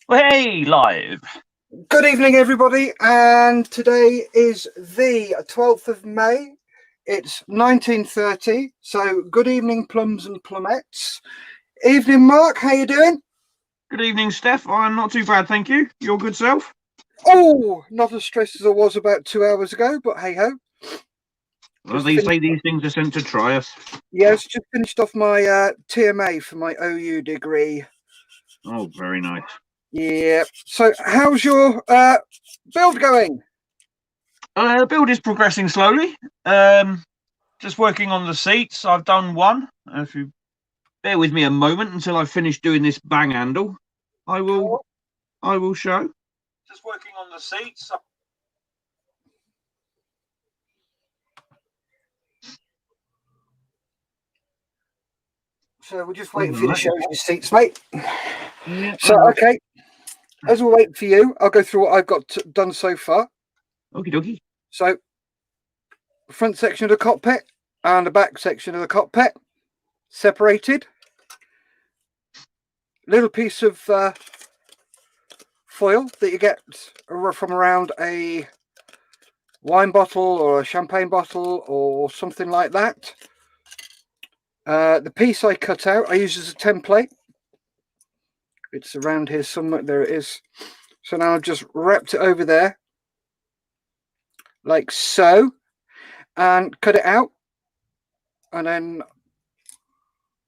Hey, live. Good evening, everybody, and today is the 12th of May. It's 1930, so good evening, plums and plumettes. Evening, Mark, how you doing? Good evening, Steph. I'm not too bad, thank you. Your good self? Oh, not as stressed as I was about 2 hours ago, but hey-ho. Well, they say these things are sent to try us. Yes, just finished off my TMA for my OU degree. Oh, very nice. Yeah, so how's your build going? The build is progressing slowly. Just working on the seats. I've done one. If you bear with me a moment until I finish doing this bang handle, I will show. Just working on the seats. So we're just waiting for you to show your seats, mate. Yeah. So, okay, as we're waiting for you, I'll go through what I've got done so far. Okie dokie. So, front section of the cockpit and the back section of the cockpit separated. Little piece of foil that you get from around a wine bottle or a champagne bottle or something like that. The piece I cut out, I use as a template. It's around here somewhere. There it is. So now I've just wrapped it over there like so and cut it out and then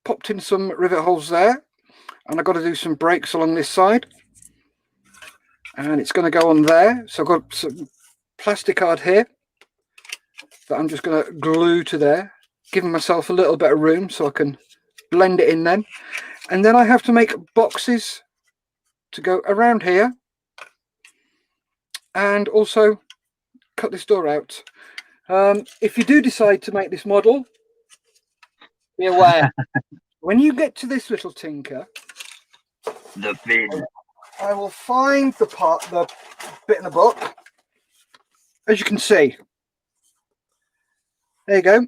popped in some rivet holes there, and I've got to do some breaks along this side, and it's going to go on there. So I've got some plastic card here that I'm just going to glue to there, giving myself a little bit of room so I can blend it in then. And then I have to make boxes to go around here and also cut this door out. If you do decide to make this model, be aware when you get to this little tinker, the fin, I will find the bit in the book. As you can see, there you go.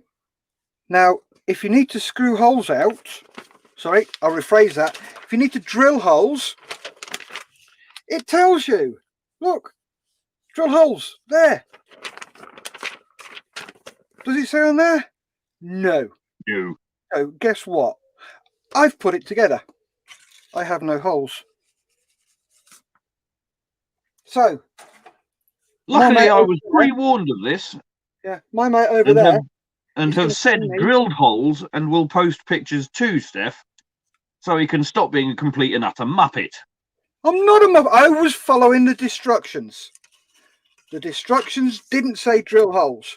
Now, if you need to screw holes out, sorry, I'll rephrase that. If you need to drill holes, it tells you. Look, drill holes there. Does it say on there? No. No. So guess what? I've put it together. I have no holes. So, luckily, I was pre-warned of this. Yeah, my mate over there. And have said drilled holes and will post pictures to Steph so he can stop being a complete and utter muppet. I'm not a muppet. I was following the instructions. The instructions didn't say drill holes.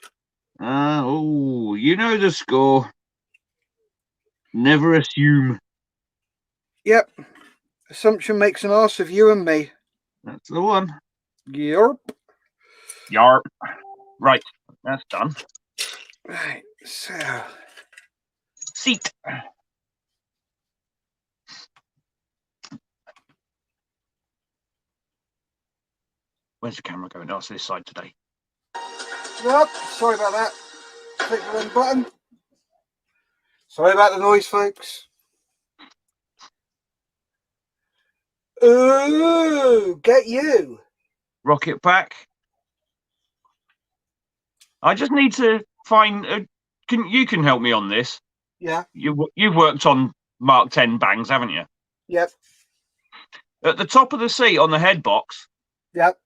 Oh, you know the score. Never assume. Yep. Assumption makes an arse of you and me. That's the one. Yarp. Yarp. Right, that's done. Right, so. Seat. Where's the camera going? Oh, it's this side today. Yep, sorry about that. Click the wrong button. Sorry about the noise, folks. Ooh, get you. Rocket pack. I just need to find. You can help me on this. Yeah. You've worked on Mark 10 bangs, haven't you? Yep. At the top of the seat on the head box. Yep.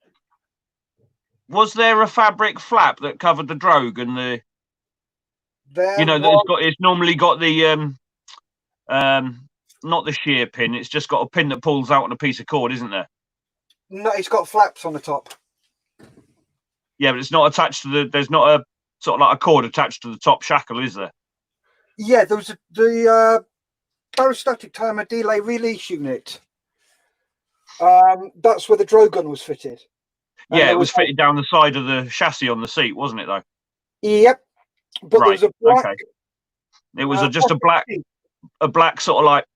Was there a fabric flap that covered the drogue and the? It's normally got the not the shear pin. It's just got a pin that pulls out on a piece of cord, isn't there? No, it's got flaps on the top. Yeah, but it's not attached to the. There's not a sort of like a cord attached to the top shackle, is there? Yeah, there was the barostatic timer delay release unit. That's where the drogue gun was fitted. Yeah, it was fitted down the side of the chassis on the seat, wasn't it? Though. Yep. But right. There was a black. Okay. It was just a black sort of like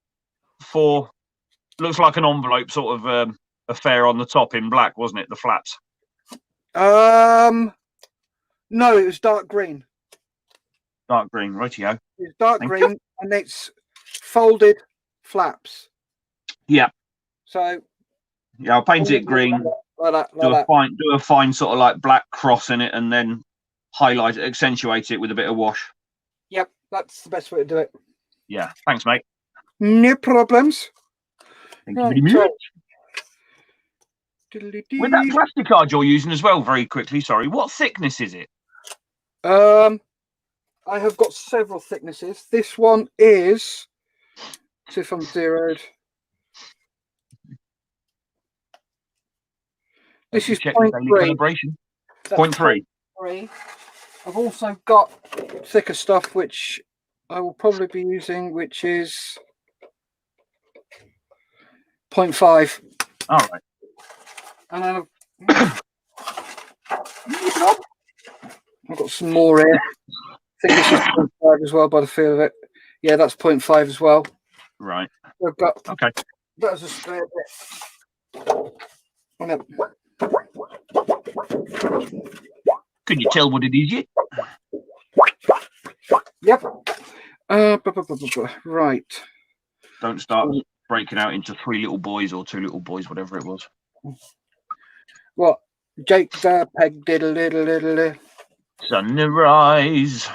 looks like an envelope sort of affair on the top in black, wasn't it? The flaps. No, it was dark green. Dark green, rightio. It's dark green and it's folded flaps. Yeah. So Yeah, I'll paint it green. Like that. Do a fine sort of like black cross in it, and then highlight it, accentuate it with a bit of wash. Yep, that's the best way to do it. Yeah, thanks, mate. No problems. Thank you very much. With that plastic card you're using as well, very quickly, sorry, what thickness is it? I have got several thicknesses. This one is, see if I'm zeroed. This is 0.3. Calibration. 0.3. I've also got thicker stuff, which I will probably be using, which is 0.5. All right. And then I've got some more here. I think this is 0.5 as well, by the feel of it. Yeah, that's 0.5 as well. Right. I've got, okay. That was a spare bit. Can you tell what it is yet? Yep. Right. Don't start breaking out into 3 little boys or 2 little boys, whatever it was. What? Jake the peg did a little. Sunrise.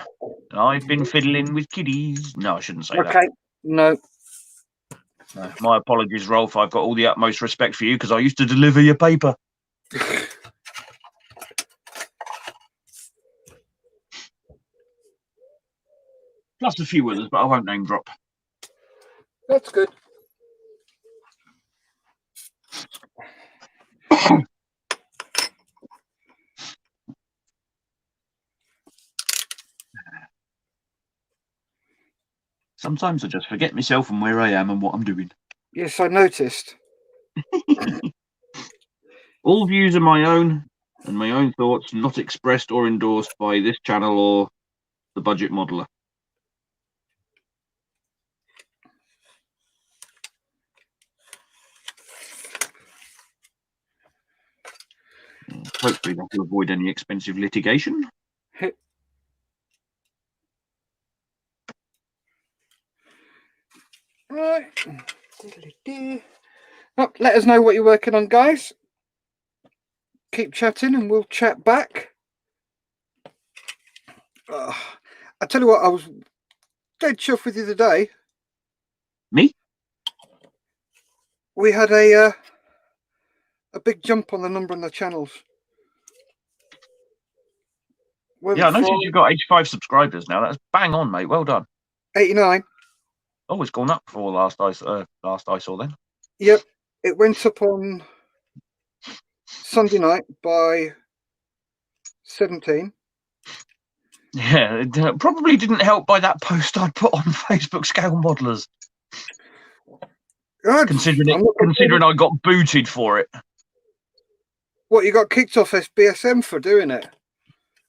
I've been fiddling with kiddies. No, I shouldn't say that. Okay. No. My apologies, Rolf. I've got all the utmost respect for you because I used to deliver your paper. Plus a few others, but I won't name drop. That's good. Sometimes I just forget myself and where I am and what I'm doing. Yes, I noticed. All views are my own and my own thoughts, not expressed or endorsed by this channel or the Budget Modeler. Hopefully that will avoid any expensive litigation. Right. Oh, let us know what you're working on, guys. Keep chatting and we'll chat back. I tell you what, I was dead chuffed with you today. Me? We had a big jump on the number on the channels. Yeah, I noticed you've got 85 subscribers now. That's bang on, mate. Well done. 89. Oh, it's gone up before last I saw then. Yep, it went up on Sunday night by 17. Yeah, it probably didn't help by that post I put on Facebook Scale Modelers. Considering I got booted for it. What, you got kicked off SBSM for doing it?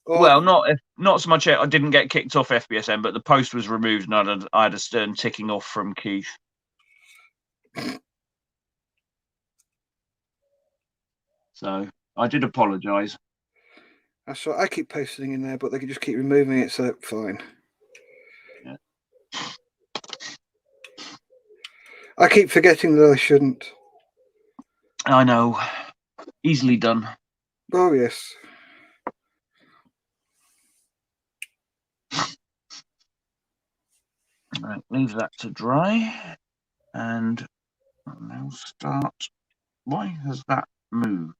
Or... Well, not so much. I didn't get kicked off FBSM, but the post was removed, and I had a stern ticking off from Keith. So I did apologise. That's right. I keep posting in there, but they can just keep removing it, so fine. Yeah. I keep forgetting that I shouldn't. I know. Easily done. Oh, yes. Right, leave that to dry. And now start. Why has that moved?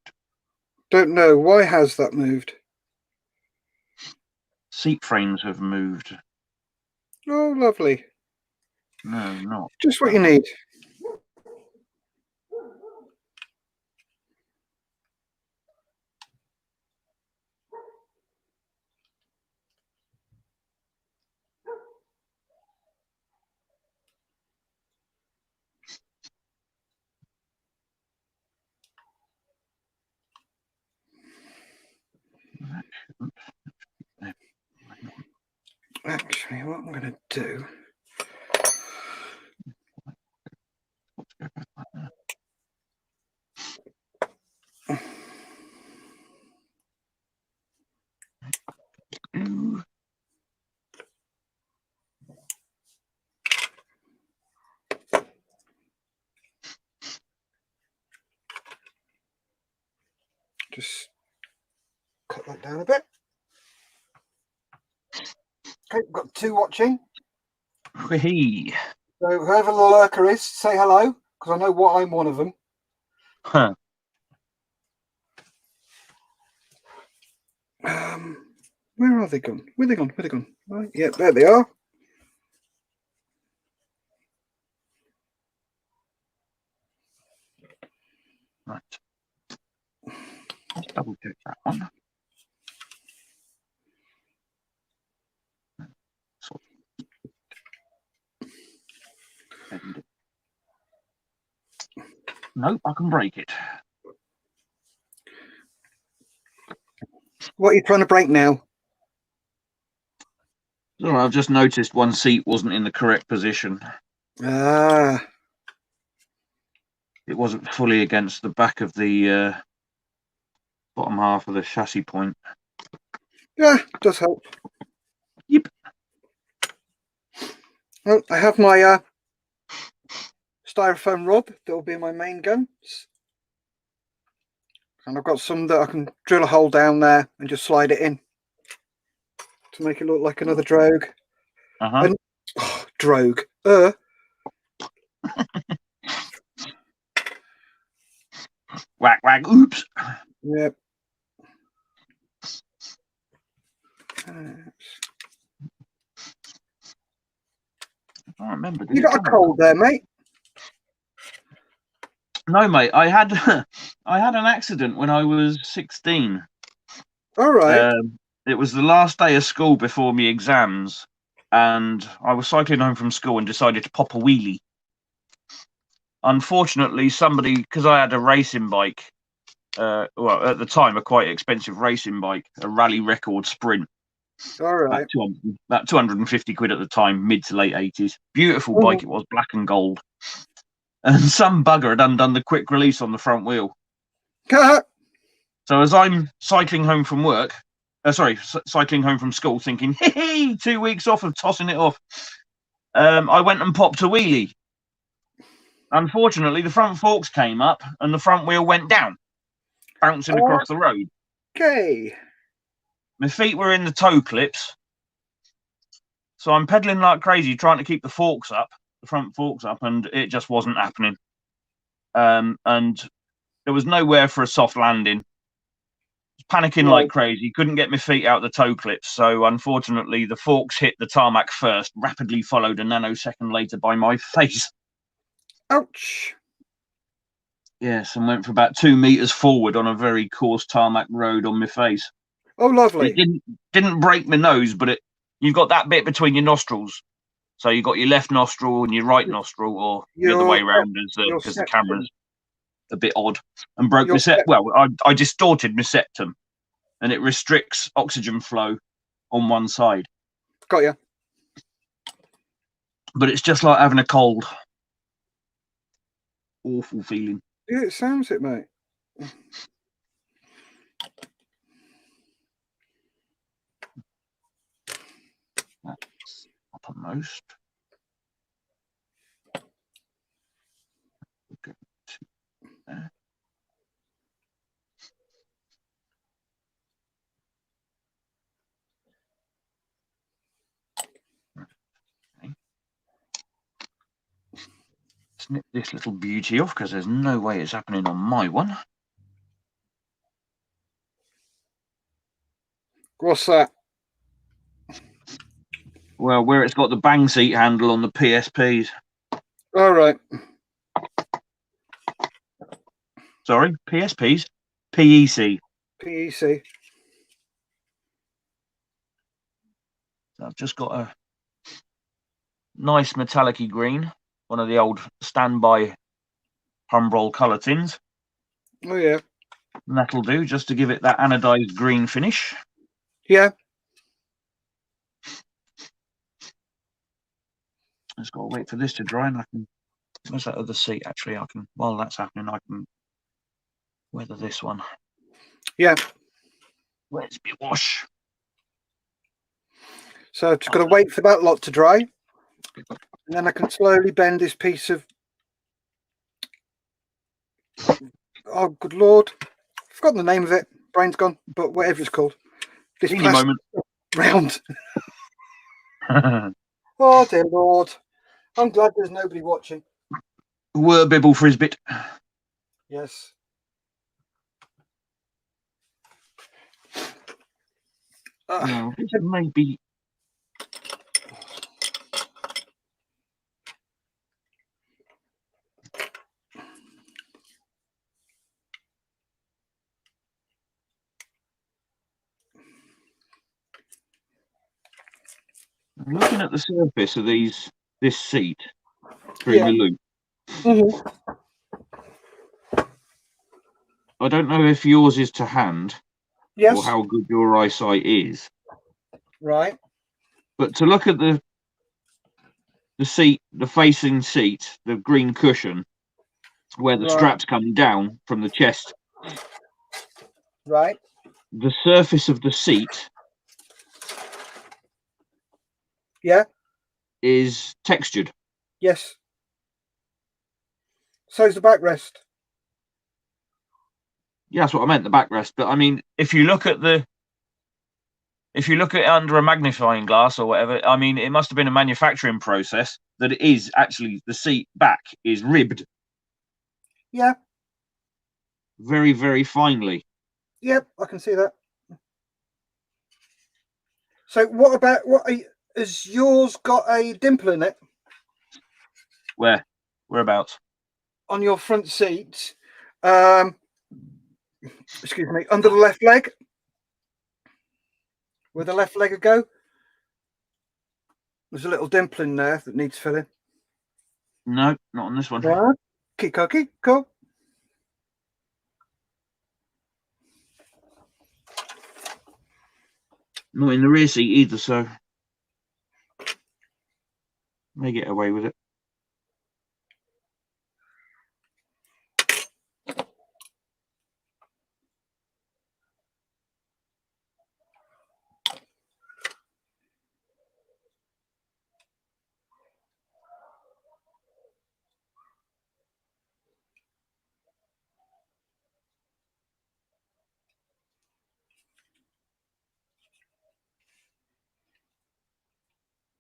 Don't know. Why has that moved? Seat frames have moved. Oh, lovely. No, not. Just what you need. Actually, what I'm going to do... Just cut that down a bit. Okay, we've got 2 watching. Whee. So whoever the lurker is, say hello, because I know what I'm one of them. Huh. Where are they gone? Where they gone? Where they gone? Right, yeah, there they are. Right. Let's double check that one. Nope, I can break it. What are you trying to break now? So I've just noticed one seat wasn't in the correct position. Ah. It wasn't fully against the back of the bottom half of the chassis point. Yeah, does help. Yep. Well, I have my styrofoam rod that will be my main guns. And I've got some that I can drill a hole down there and just slide it in to make it look like another drogue. And drogue. Whack, whack, oops. Yep. I can't remember. You got a cold there, mate? No, mate. I had I had an accident when I was 16. All right. It was the last day of school before my exams, and I was cycling home from school and decided to pop a wheelie. Unfortunately, somebody, because I had a racing bike, well, at the time, a quite expensive racing bike, a rally record sprint. All right. About 250 quid at the time, mid to late 80s. Beautiful bike it was, black and gold. And some bugger had undone the quick release on the front wheel. So as I'm cycling home from work, cycling home from school, thinking, hey, 2 weeks off of tossing it off, I went and popped a wheelie. Unfortunately, the front forks came up and the front wheel went down, bouncing across the road. Okay. My feet were in the toe clips, so I'm pedaling like crazy, trying to keep the front forks up, and it just wasn't happening. And there was nowhere for a soft landing. I was panicking like crazy, couldn't get my feet out the toe clips, so unfortunately the forks hit the tarmac first, rapidly followed a nanosecond later by my face. Ouch. Yes, and went for about 2 meters forward on a very coarse tarmac road on my face. Oh, lovely. It didn't break my nose, but you've got that bit between your nostrils. So you've got your left nostril and your right nostril, or the other way around, because the camera's a bit odd, and broke my septum. Well, I distorted my septum, and it restricts oxygen flow on one side. Got you. But it's just like having a cold. Awful feeling. Yeah, it sounds it, mate. That's uppermost. Go to there. Okay. Snip this little beauty off, because there's no way it's happening on my one. What's that? Well, where it's got the bang seat handle on the PSPs. All right. Sorry, PSPs? PEC. PEC. I've just got a nice metallic-y green, one of the old standby Humbrol colour tins. Oh, yeah. And that'll do, just to give it that anodized green finish. Yeah. Just got to wait for this to dry, and I can. Where's that other seat? Actually, I can. While that's happening, I can weather this one. Yeah. Where's my wash? So I've just got to wait for that lot to dry, and then I can slowly bend this piece of. Oh, good Lord! Forgotten the name of it. Brain's gone, but whatever it's called. This Any moment. round. Oh dear Lord. I'm glad there's nobody watching. Were bibble frisbit. Yes. Now, this may be. I'm looking at the surface of this seat through my loop. I don't know if yours is to hand, yes, or how good your eyesight is. Right. But to look at the seat, the facing seat, the green cushion, where the straps come down from the chest. Right. The surface of the seat. Yeah. Is textured. Yes. So's the backrest. Yeah, that's what I meant, the backrest. But I mean, if you look at it under a magnifying glass or whatever, I mean, it must have been a manufacturing process that it is actually, the seat back is ribbed. Yeah. Very, very finely. Yep, I can see that. So what about, has yours got a dimple in it? Whereabouts? On your front seat. Excuse me, under the left leg. Where the left leg would go. There's a little dimple in there that needs filling. No, not on this one. Right. Cookie, cool. Not in the rear seat either, so may get away with it.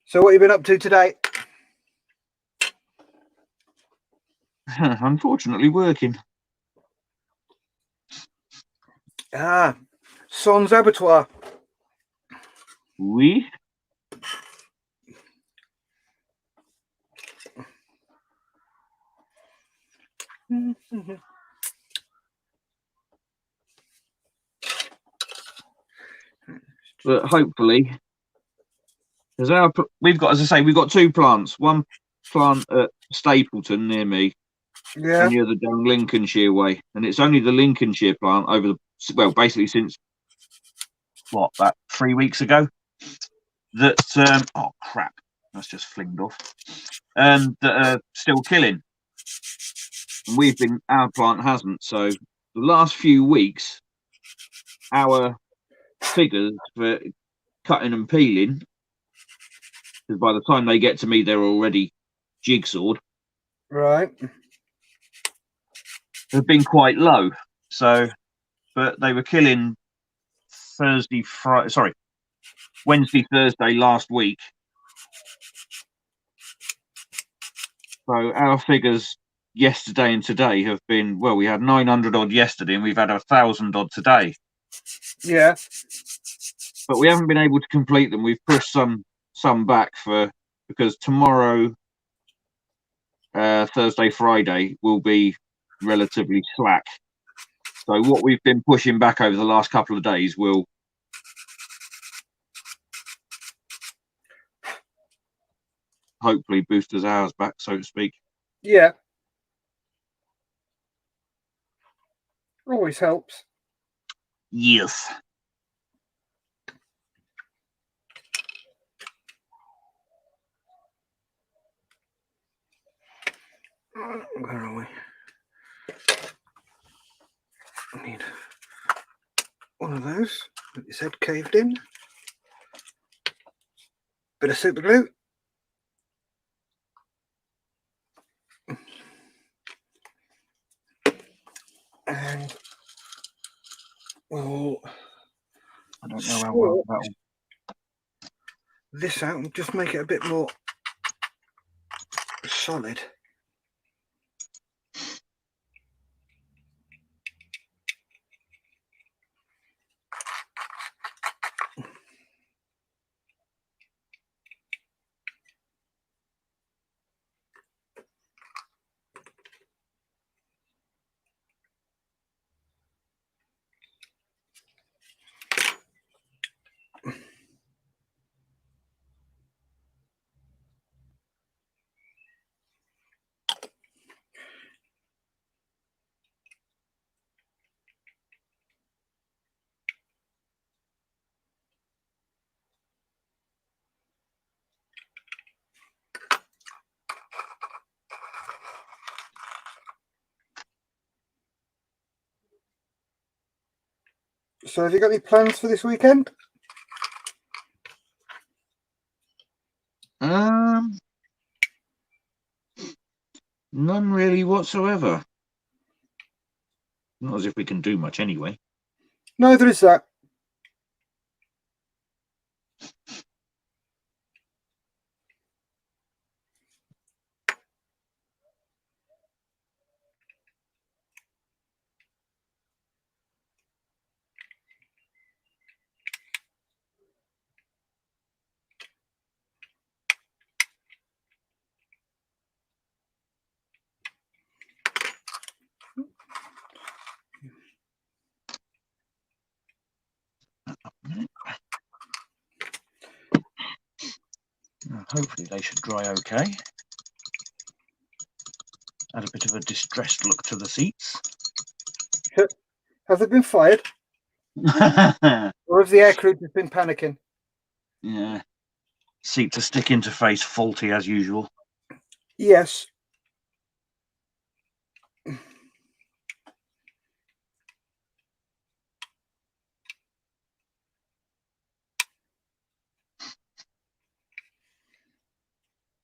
So what have you been up to today? Unfortunately, working. Son's abattoir. Oui. But hopefully, because we've got, as I say, we've got two plants. One plant at Stapleton near me, Yeah. and the other down Lincolnshire way. And it's only the Lincolnshire plant basically since about 3 weeks ago. That oh crap, that's just flinged off. That are still killing. And our plant hasn't. So the last few weeks, our figures for cutting and peeling, because by the time they get to me, they're already jigsawed. Right. Have been quite low. So, but they were killing Wednesday, Thursday last week. So our figures yesterday and today have been, well, we had 900 odd yesterday and we've had 1,000 odd today. Yeah. But we haven't been able to complete them. We've pushed some back because tomorrow, Thursday, Friday will be relatively slack. So what we've been pushing back over the last couple of days will hopefully boost us hours back, so to speak. Yeah. Always helps. Yes. Where are we? I need one of those with his head caved in. Bit of super glue. And Well, I don't know how well that'll. This out and just make it a bit more solid. So have you got any plans for this weekend? None really whatsoever. Not as if we can do much anyway. No, there is that. Hopefully they should dry okay. Add a bit of a distressed look to the seats. Have they been fired? Or has the aircrew just been panicking? Yeah. Seat to stick interface faulty as usual. Yes.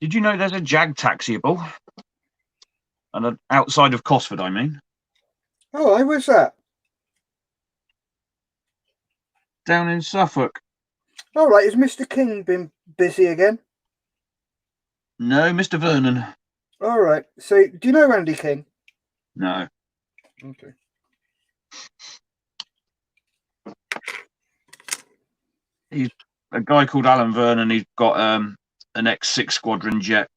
Did you know there's a Jag taxiable? And outside of Cosford, I mean. Oh, where's that? Down in Suffolk. All right, has Mr. King been busy again? No, Mr. Vernon. All right. So, do you know Andy King? No. Okay. He's a guy called Alan Vernon. He's got an X6 Squadron jet,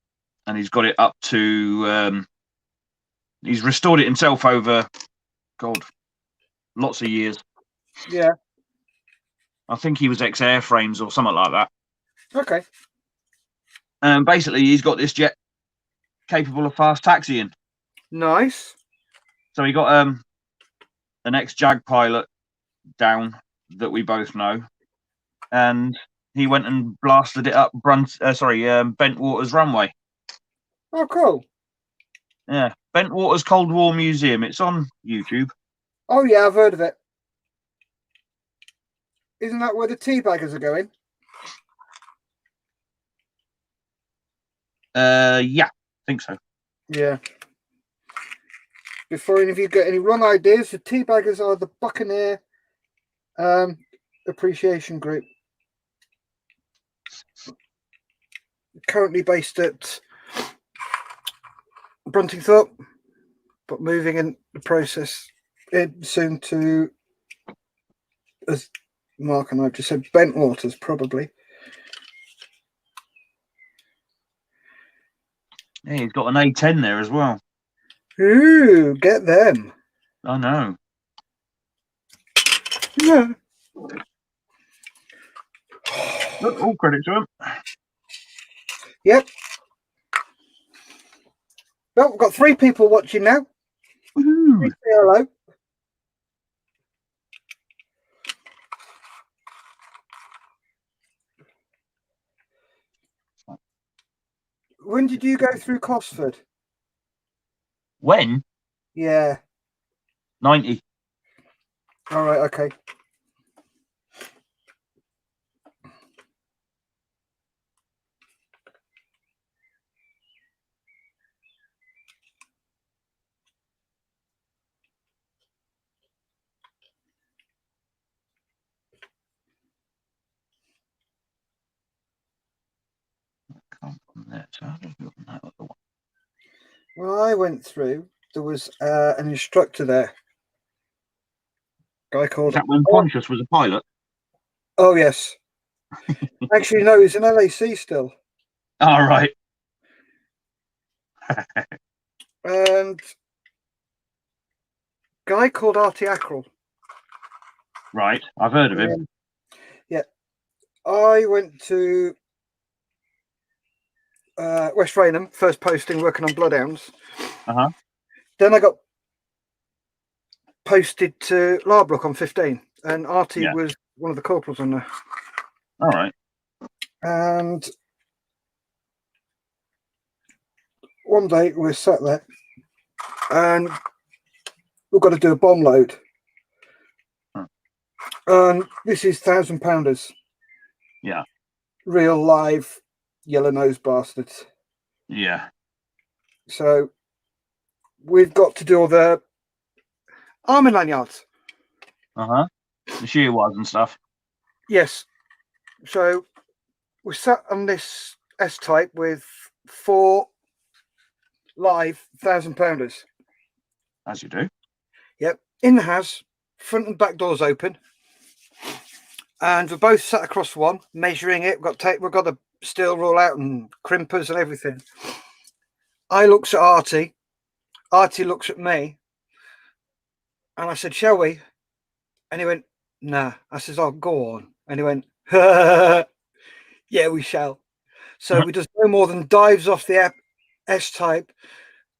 and he's got it up to. He's restored it himself over, God, lots of years. Yeah. I think he was ex-airframes or something like that. Okay. Basically, he's got this jet capable of fast taxiing. Nice. So he got an ex-Jag pilot down that we both know, and he went and blasted it up Bentwaters runway. Oh, cool. Yeah, Bentwaters Cold War Museum. It's on YouTube. Oh, yeah, I've heard of it. Isn't that where the teabaggers are going? Yeah, I think so. Yeah. Before any of you get any wrong ideas, the teabaggers are the Buccaneer appreciation group. Currently based at Bruntingthorpe, but moving in the process soon to, as Mark and I just said, Bentwaters, probably. Yeah, he's got an A10 there as well. Ooh, get them. I know. Yeah. All credit to him. Yep. Well, we've got 3 people watching now. Woohoo. Say hello. When did you go through Cosford? When? Yeah. 90. All right, okay. So how do we open that other one? When I went through, there was an instructor there. Guy Is called. that when Pontius was a pilot? Oh yes. Actually, no, he's in LAC still. All right. And guy called Artie Ackrell. Right. I've heard of him. Yeah. I went to West Raynham, first posting, working on bloodhounds. Uh-huh. Then I got posted to Larbrook on 15, and Artie was one of the corporals on there. All right. And one day we were sat there, and we've got to do a bomb load. And this is 1,000-pounders. Yeah. Real live yellow-nosed bastards. Yeah. So we've got to do all the arming lanyards. Uh-huh. The shear wires and stuff. Yes. So we sat on this S-type with 4 live 1,000-pounders. As you do. Yep. In the house, front and back doors open. And we're both sat across one, measuring it. We've got the steel rule out and crimpers and everything. I looks at Artie. Artie looks at me. And I said, shall we? And he went, nah. I says, oh, go on. And he went, yeah, we shall. So we just no more than dives off the S-type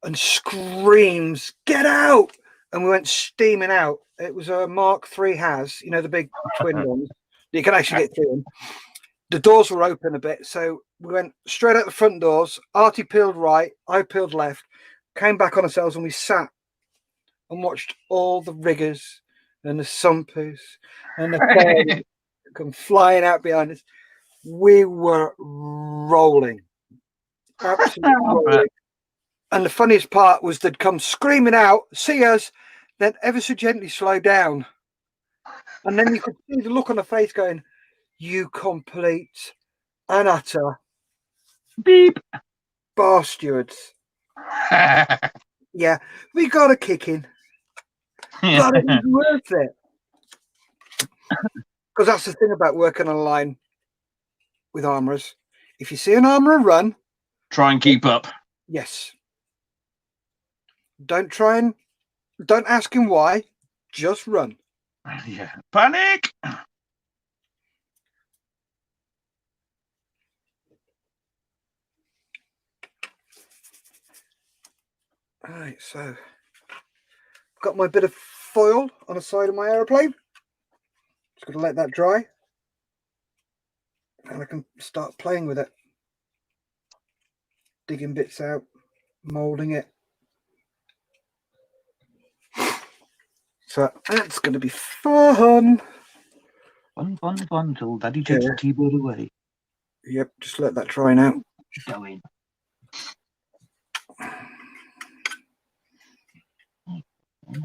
and screams, get out. And we went steaming out. It was a Mark III Has, you know, the big twin ones. You can actually get through them. The doors were open a bit. So we went straight out the front doors. Artie peeled right. I peeled left. Came back on ourselves and we sat and watched all the riggers and the sumpers and the fairies come flying out behind us. We were rolling. Absolutely rolling. And the funniest part was they'd come screaming out, see us, then ever so gently slow down. And then you could see the look on the face going, you complete and utter beep bastards. Yeah, we got a kicking. But it was worth it. Because that's the thing about working on a line with armourers. If you see an armourer run, try and keep up. Yes. Don't ask him why. Just run. Yeah. Panic. All right, so got my bit of foil on the side of my aeroplane. Just got to let that dry. And I can start playing with it. Digging bits out, moulding it. So that's going to be fun. Fun till Daddy takes the keyboard away. Yep, just let that dry now. Go in.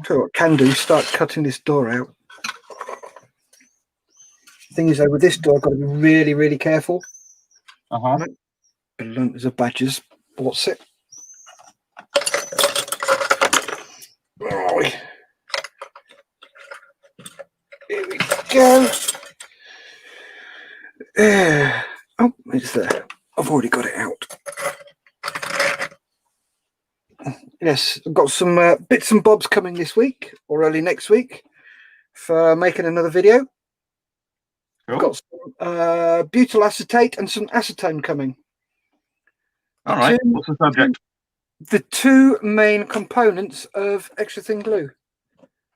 So what I can do, start cutting this door out. Thing is, though, with this door, I've got to be really, really careful. Uh-huh. Blunt as a badger's. What's it? Oh, here we go. Oh, it's there. I've already got it out. Yes, I've got some bits and bobs coming this week or early next week for making another video. Cool. I've got some butyl acetate and some acetone coming. All right. What's the subject? The 2 main components of extra thin glue.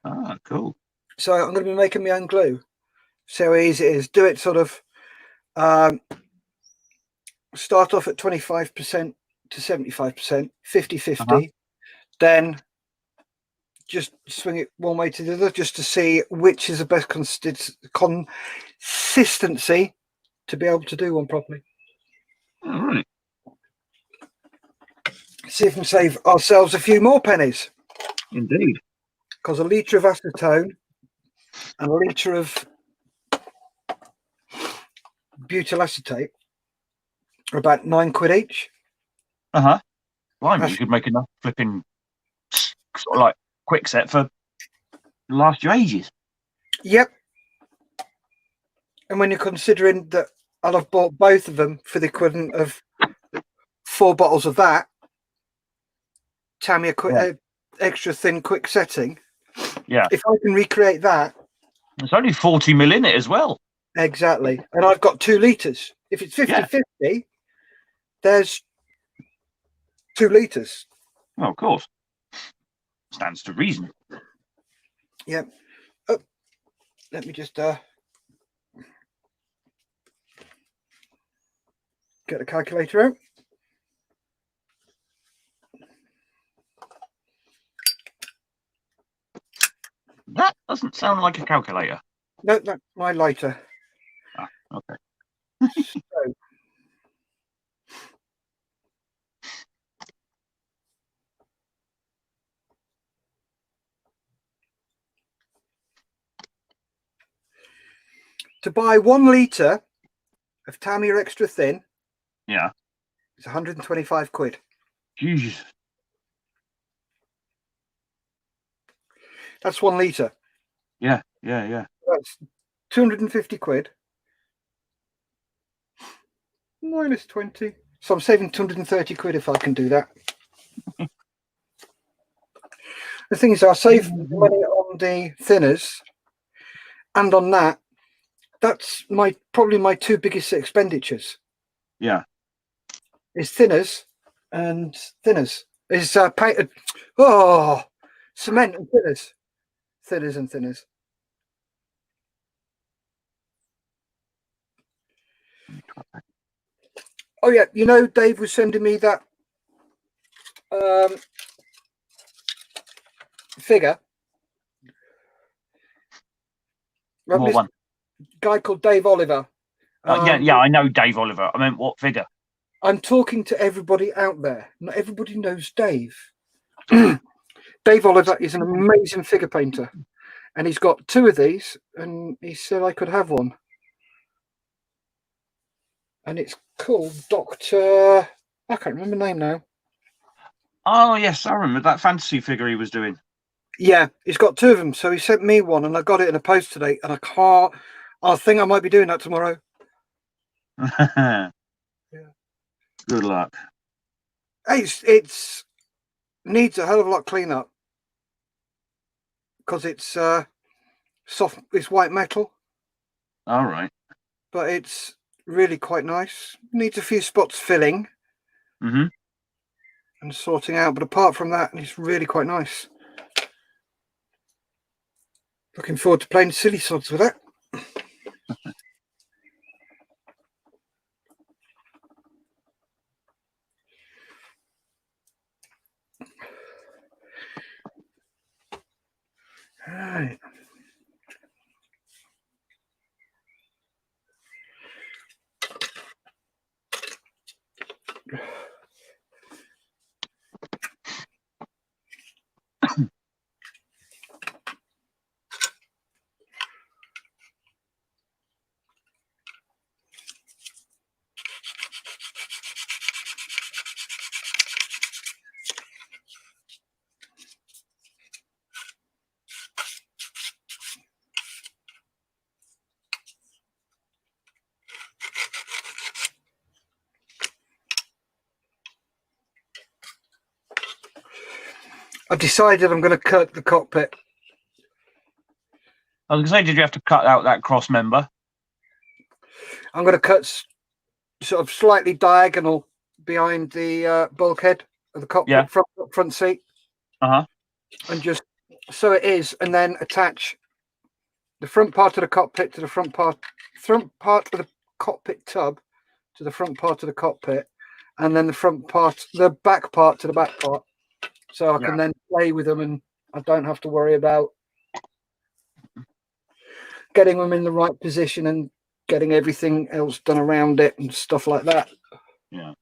Ah, cool. So I'm going to be making my own glue. See how easy it is. Do it sort of start off at 25% to 75%, 50-50. Then just swing it one way to the other just to see which is the best consistency to be able to do one properly. All right. See if we can save ourselves a few more pennies. Indeed. Because a litre of acetone and a litre of butyl acetate are about £9 each. Uh-huh. Blimey, That's- you could make enough flipping sort of like quick set for last you ages. Yep. And when you're considering that I'll have bought both of them for the equivalent of 4 bottles of that, Tamiya extra thin quick setting. Yeah. If I can recreate that. There's only 40 mil in it as well. Exactly. And I've got 2 litres. If it's 50-50, there's 2 litres. Well, of course. Stands to reason. Yep. Oh, let me just get the calculator out. That doesn't sound like a calculator. No, that's my lighter. Ah, okay. So, to buy 1 litre of Tamiya extra thin, Yeah. it's 125 quid. Jesus. That's 1 litre. Yeah. That's 250 quid. Minus 20. So I'm saving 230 quid if I can do that. The thing is, I save money on the thinners, and on that, that's probably my 2 biggest expenditures. Yeah. Is thinners and thinners. Is cement and thinners. Thinners and thinners. Oh yeah, you know, Dave was sending me that figure. What one? Guy called Dave Oliver. Yeah, I know Dave Oliver. I meant what figure? I'm talking to everybody out there. Not everybody knows Dave. Dave Oliver is an amazing figure painter, and he's got 2 of these, and he said I could have one. And it's called Dr. I can't remember the name now. Oh, yes, I remember that fantasy figure he was doing. Yeah, he's got 2 of them. So he sent me one, and I got it in a post today, and I think I might be doing that tomorrow. Yeah. Good luck. It's needs a hell of a lot clean up because it's soft. It's white metal. All right. But it's really quite nice. Needs a few spots filling and sorting out, but apart from that, it's really quite nice. Looking forward to playing silly sods with it. Right. I've decided I'm going to cut the cockpit. I was going to say, did you have to cut out that cross member? I'm going to cut sort of slightly diagonal behind the bulkhead of the cockpit front seat. And just so it is, and then attach the front part of the cockpit to the front part of the cockpit tub to the front part of the cockpit, and then the back part to the back part. So I can then play with them, and I don't have to worry about getting them in the right position and getting everything else done around it and stuff like that. Yeah.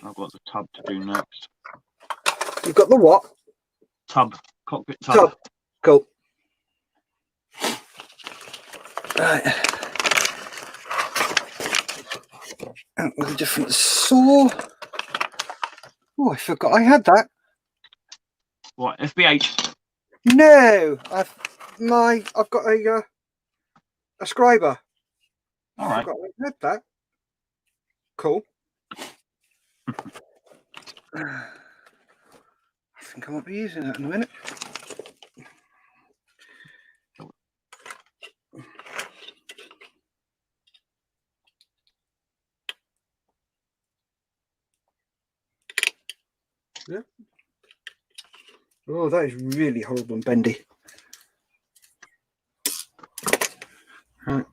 I've got the tub to do next. You've got the what? Tub. Cockpit tub. Cool. Right. out with a different saw. Oh, I forgot I had that. What, FBH? No, I've got a scriber. All right. Forgot I had that. Cool. I think I might be using that in a minute. Yeah. Oh, that is really horrible and bendy. Right.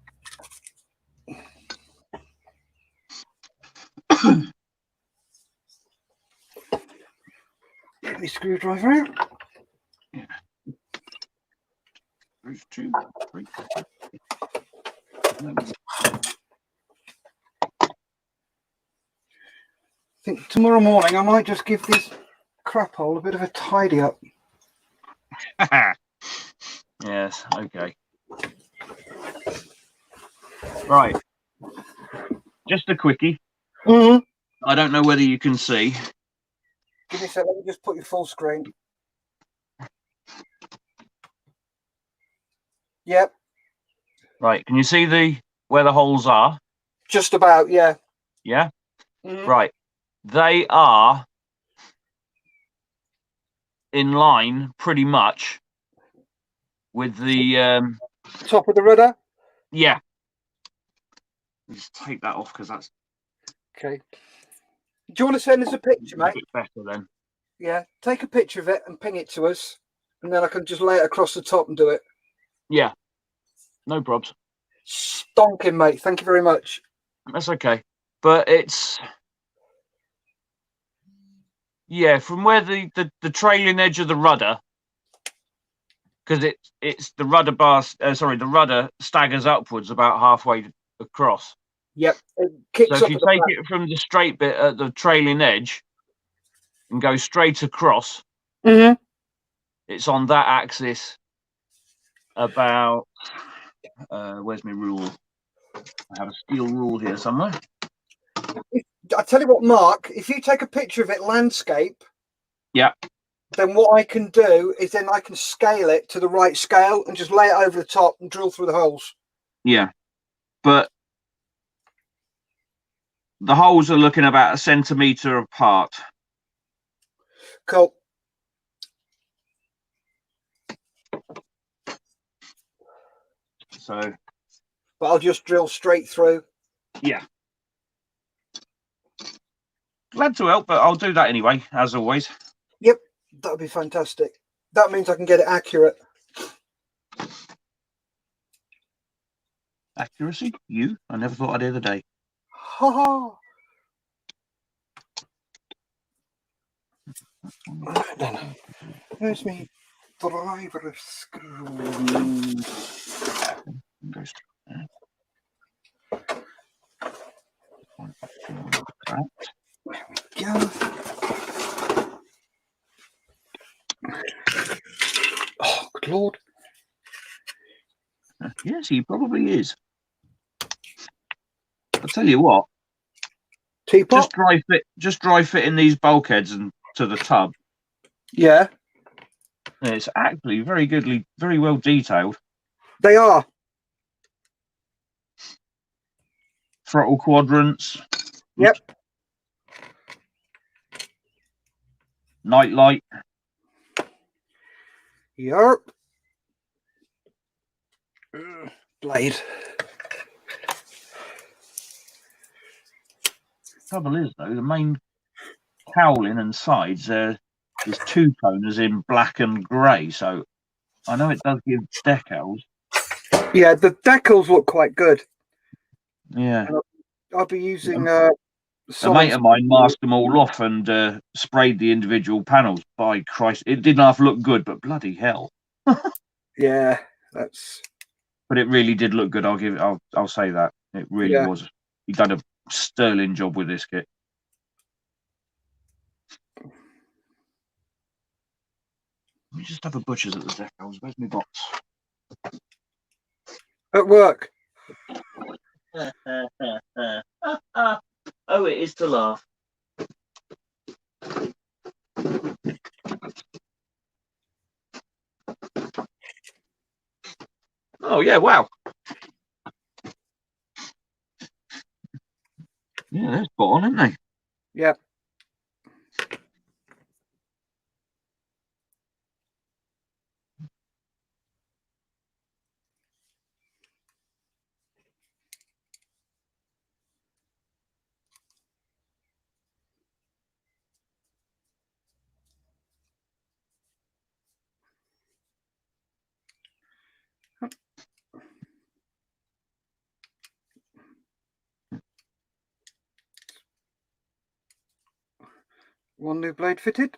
Get the screwdriver out. Yeah. There's 2, 3. I think tomorrow morning I might just give this crap hole a bit of a tidy up. Yes, okay. Right. Just a quickie. Mm-hmm. I don't know whether you can see. Give me a second, let me just put you full screen. Yep. Right, can you see where the holes are? Just about, yeah. Yeah? Mm-hmm. Right. They are in line pretty much with the Top of the rudder. yeah. Just take that off because that's Okay. Do you want to send us a picture, a mate? bit better then. Yeah. Take a picture of it and ping it to us, and then I can just lay it across the top and do it. Yeah. No probs. Stonking, mate. Thank you very much. That's okay. But it's from where the trailing edge of the rudder, because it's the rudder bar. The rudder staggers upwards about halfway across. Yep. It kicks So if up you at the take back. it from the straight bit at the trailing edge and go straight across, Mm-hmm. it's on that axis about. Where's my rule? I have a steel rule here somewhere. I tell you what, Mark, if you take a picture of it landscape, Yeah. then what I can do is then I can scale it to the right scale and just lay it over the top and drill through the holes. Yeah. But the holes are looking about 1 centimetre apart. Cool. So. But I'll just drill straight through. Yeah. Glad to help, but I'll do that anyway, as always. Yep, that would be fantastic. That means I can get it accurate. Accuracy? You? I never thought I'd hear the day. Ha ha. Right then. There's me driver screw. Yeah. Oh, good Lord. Yes, he probably is. I'll tell you what. Teapot? Just dry fitting these bulkheads and to the tub. Yeah. It's actually very well detailed. They are. Throttle quadrants. Yep. Night light. Yep. Blade. Trouble is though, the main cowling and sides is two-toners in black and grey, so I know it does give decals. Yeah, the decals look quite good. Yeah. I'll be using a mate of mine masked them all off and sprayed the individual panels. By Christ, it didn't half look good, but bloody hell. Yeah, that's. But it really did look good. I'll say that it really was. He done a sterling job with this kit. Let me just have a butcher's at the decals. Where's my box? At work. Oh, it is to laugh. Oh, yeah, wow. Yeah, they're spot on, aren't they? Yep. One new blade fitted.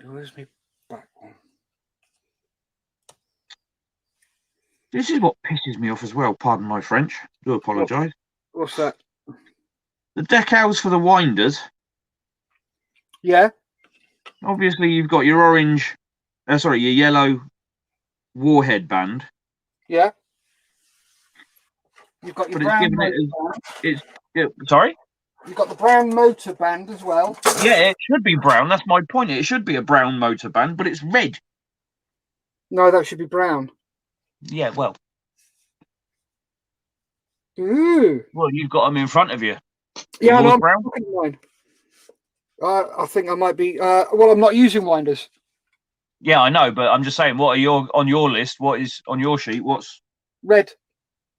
Where's my back one? This is what pisses me off as well. Pardon my French. Do apologise. What's that? The decals for the winders. Yeah. Obviously, you've got your orange, your yellow warhead band. Yeah. You've got your But brown it's given motor band. Sorry? You've got the brown motor band as well. Yeah, it should be brown. That's my point. It should be a brown motor band, but it's red. No, that should be brown. Yeah, well. Ooh. Well, you've got them in front of you. Yeah, I know. I'm brown? looking at mine. I think I might be. Well, I'm not using winders. Yeah, I know, but I'm just saying, what are on your list? What is on your sheet? What's red?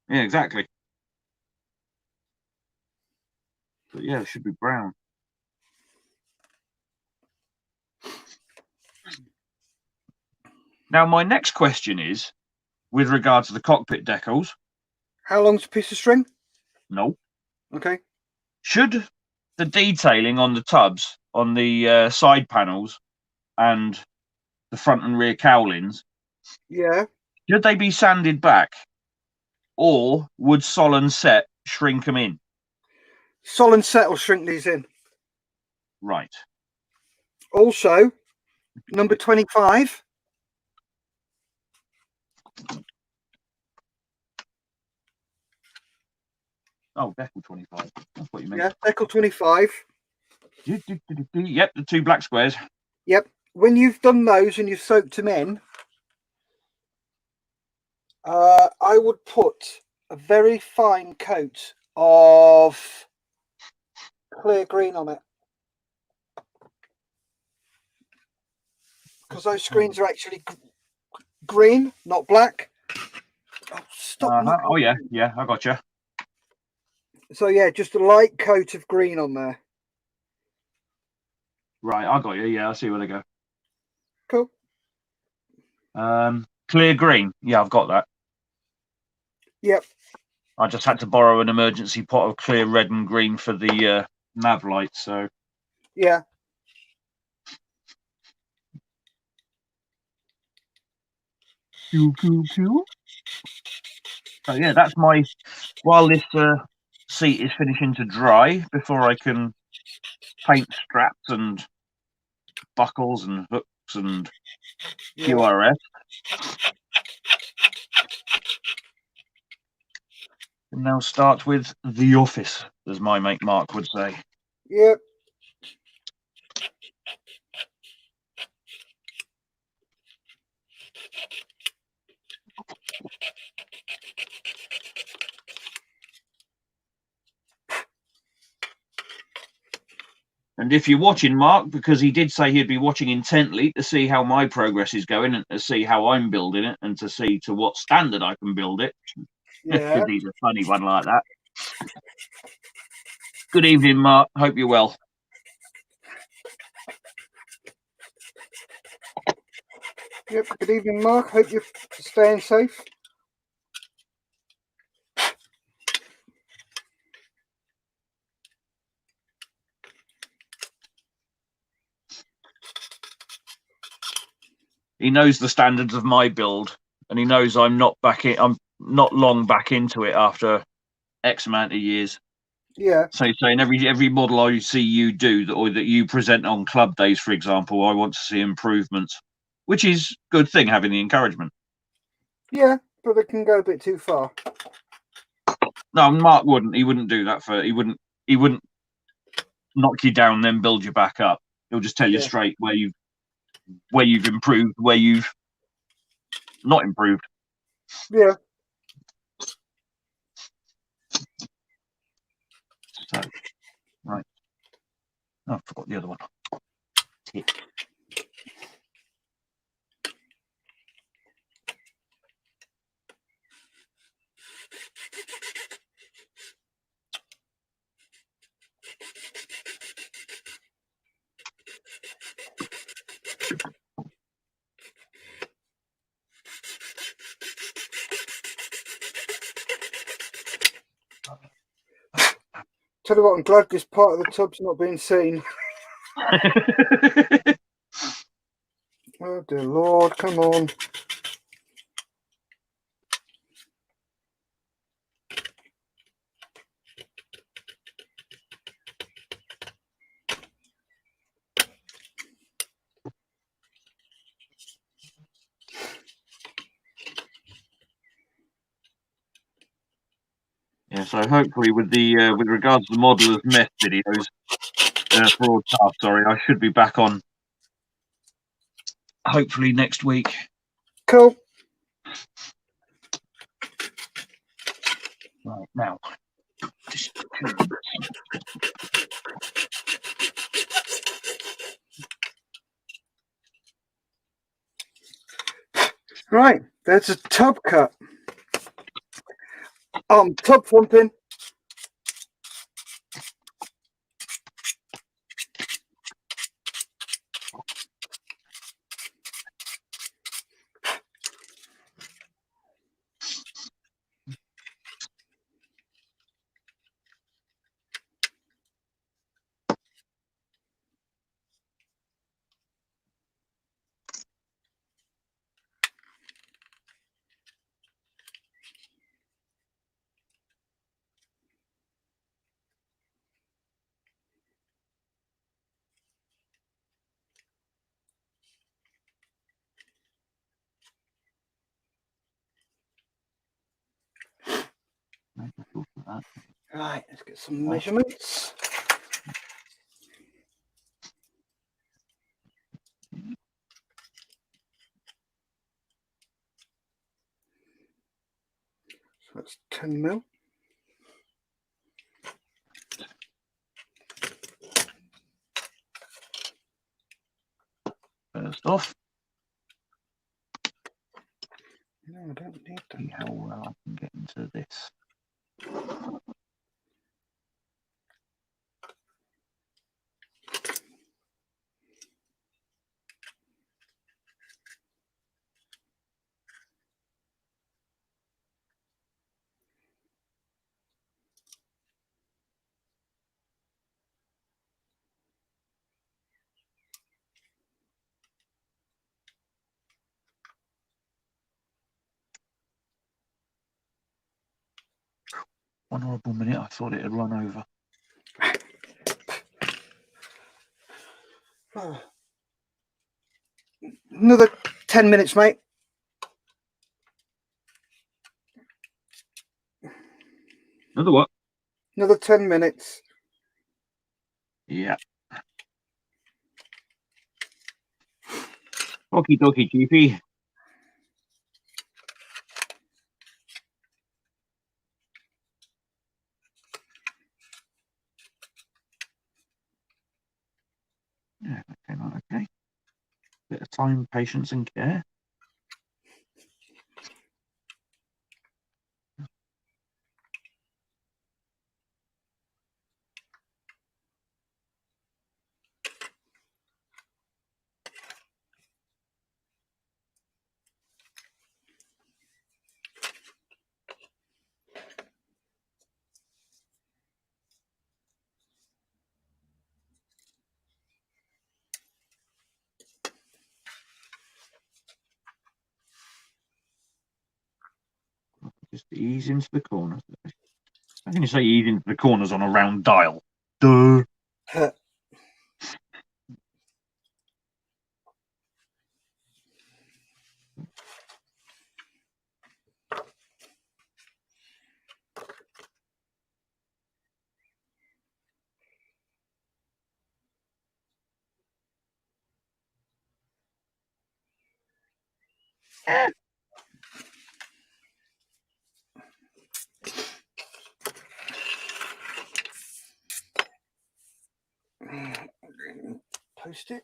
Yeah, exactly. But yeah, it should be brown. Now, my next question is, with regard to the cockpit decals. How long's a piece of string? No. Okay. Should the detailing on the tubs, on the side panels, and the front and rear cowlings, yeah, should they be sanded back, or would Sol and Set shrink them in? Sol and Set will shrink these in. Right. Also, number 25. Oh, decal 25. That's what you meant. Yeah, decal 25. Yep, the two black squares. Yep. When you've done those and you've soaked them in, I would put a very fine coat of clear green on it. Because those screens are actually green, not black. Oh, stop. Oh, yeah, I got you. So, yeah, just a light coat of green on there. Right, I got you. Yeah, I see where they go. Cool. Clear green. Yeah, I've got that. Yep. I just had to borrow an emergency pot of clear red and green for the nav light, so. Yeah. Cool. So yeah, that's my. While this seat is finishing to dry, before I can paint straps and buckles and hooks and QRS. And now start with the office, as my mate Mark would say. Yep. And if you're watching Mark, because he did say he'd be watching intently to see how my progress is going and to see how I'm building it and to see to what standard I can build it. Yeah. Because he's a funny one like that. Good evening, Mark. Hope you're well. Yep. Good evening, Mark. Hope you're staying safe. He knows the standards of my build, and he knows I'm not back in. I'm not long back into it after X amount of years. Yeah. So you're saying every model I see you do or that you present on club days, for example, I want to see improvements, which is a good thing, having the encouragement. Yeah, but it can go a bit too far. No, Mark wouldn't. He wouldn't do that he wouldn't knock you down, then build you back up. He'll just tell you straight where you've improved, where you've not improved. Yeah. So, right. Oh, I forgot the other one. Tick. Tell you what, I'm glad this part of the tub's not being seen. Oh dear Lord, come on. Yeah, so hopefully with regards to the modeller's meth videos, broadcast, sorry, I should be back on hopefully next week. Cool. Right, now. Right, there's a tub cut. Tub thumping. Right, let's get some measurements. So that's 10 mil. First off, No, I don't need that. see how well I can get into this. One horrible minute, I thought it had run over. Another 10 minutes, mate. Another what? Another 10 minutes. Yeah. Okie dokie, GP. Yeah, that came out okay. Bit of time, patience, and care. Just ease into the corners. How can you say ease into the corners on a round dial? Duh. Post it.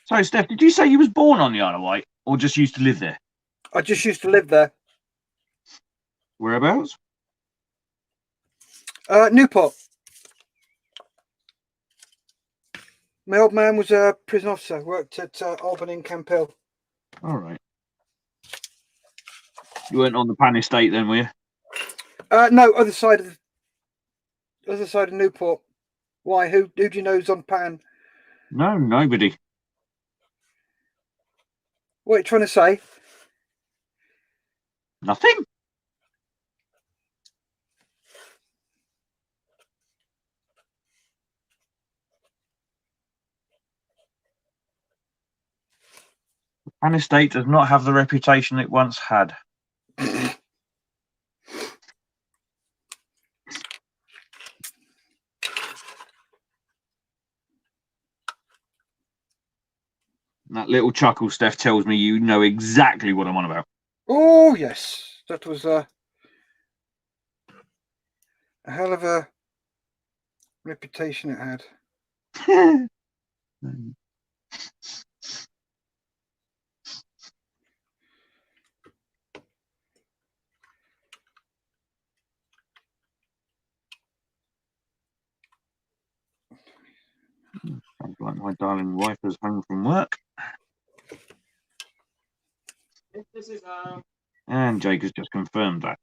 So, Steph, did you say you was born on the Isle of Wight, or just used to live there? I just used to live there. Whereabouts? Newport. My old man was a prison officer, worked at Albany and Camp Hill. All right. You weren't on the Pan estate then, were you? No, other side of Newport. Why? Who do you know's on Pan? No, nobody. What are you trying to say? Nothing. The Pan estate does not have the reputation it once had. That little chuckle, Steph, tells me you know exactly what I'm on about. Oh yes, that was a hell of a reputation it had. Sounds like my darling wife is home from work. This is and Jake has just confirmed that.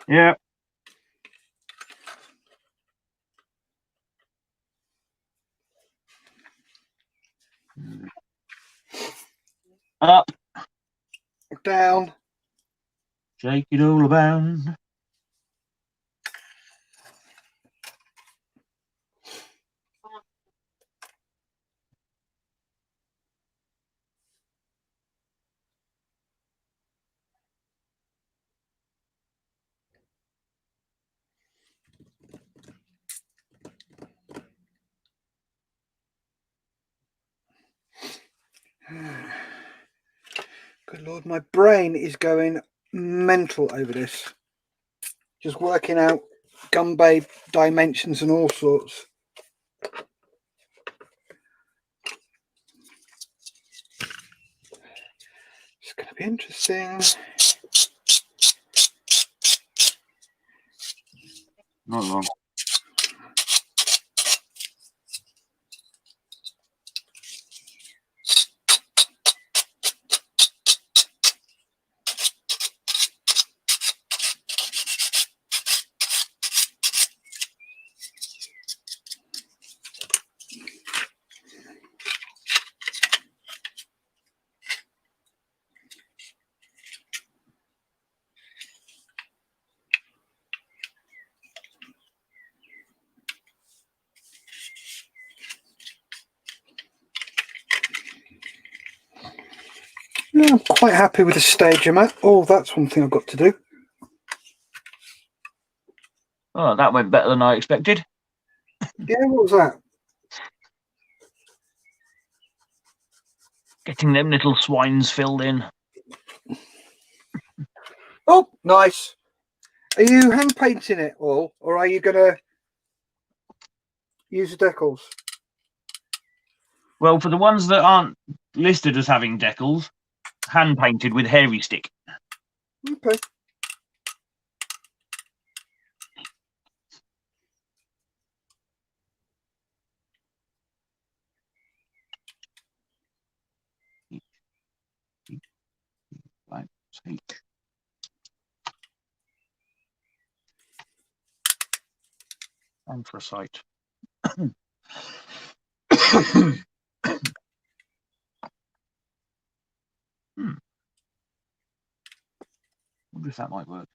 Yeah. Up. Down. Shake it all around. Good Lord, my brain is going mental over this. Just working out gun bay dimensions and all sorts. It's going to be interesting. Not long. Yeah, I'm quite happy with the stage I'm at. Oh, that's one thing I've got to do. Oh, that went better than I expected. Yeah, what was that? Getting them little swines filled in. Oh, nice. Are you hand painting it all, or are you going to use the decals? Well, for the ones that aren't listed as having decals, hand painted with hairy stick. Okay. Like, anthracite. Wonder if that might work.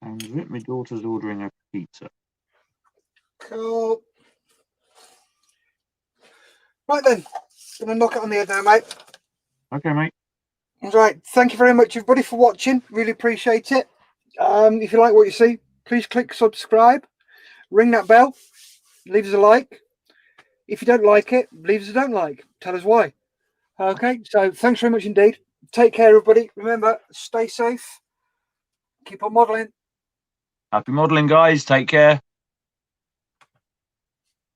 And my daughter's ordering a pizza. Cool. Right then, gonna knock it on the head now, mate. Okay, mate. Right, thank you very much, everybody, for watching. Really appreciate it. If you like what you see, please click subscribe, ring that bell, leave us a like. If you don't like it, leave us a don't like. Tell us why. Okay, so thanks very much indeed. Take care, everybody. Remember, stay safe. Keep on modelling. Happy modelling, guys. Take care.